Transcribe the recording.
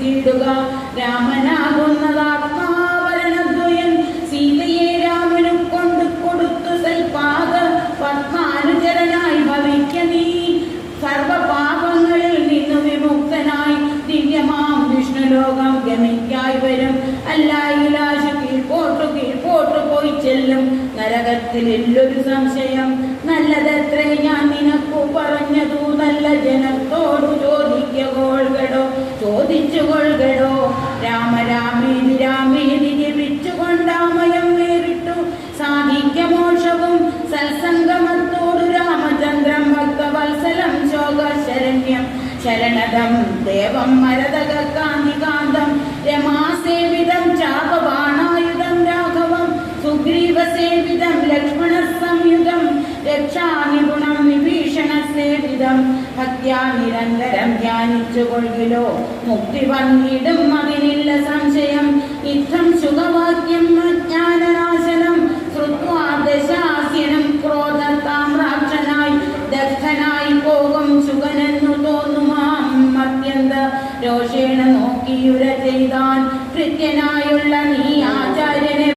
പൂജിച്ചിടുക. രാമനാകുന്നതാത്മാവരണദ്വയൻ സീതയെ രാമനും കൊണ്ട് കൊടുത്തു സൽപാദ പത്മാനുചരനായി ഭവിക്ക നീ. സർവപാപങ്ങളിൽ നിന്നു വിമുക്തനായി ദിവ്യമാം വിഷ്ണുലോകം ഗമിക്കായി വരും. അല്ലായിലാശ കീഴ്പോട്ടു പോയി ചെല്ലും. നരകത്തിലില്ലൊരു സംശയം. നല്ലതത്രേ ഞാൻ നിനക്കു പറഞ്ഞതു. നല്ല ജനത്തോടു ചോദിച്ചുകൊള്ളുകടോ. രാമേതി രാമേതി ജപിച്ചുകൊണ്ടാമയം വേറിട്ടു സാധിക്യമോക്ഷവും സത്സംഗമത്തോടു. രാമചന്ദ്രം ഭക്തവത്സലം ശോകശരണ്യം ശരണദം ദേവം മരതക കാന്തികാന്തം രമാസേവിതം ചാപബാണായുധം രാഘവം സുഗ്രീവസേവിതം ലക്ഷ്മണ സംയുതം രക്ഷാനിഗുണം വിഭീഷണസേവിതം. ഭക്ത്യാ നിരന്തരം ധ്യാനിച്ചുകൊള്ളിലോ മുക്തി വന്നിടും അതിനില്ല സംശയം. ഇത്തം സുഖവാക്യം അജ്ഞാനനാശനം ശ്രുത്വാ ദശാസ്യനും ക്രോധതാമ്രാക്ഷനായി ദഗ്ധനായി പോകും ശുഗനെന്നു തോന്നുമാം. അത്യന്ത രോഷേണ നോക്കിയുര ചെയ്താൻ കൃത്യനായുള്ള നീ ആചാര്യനെ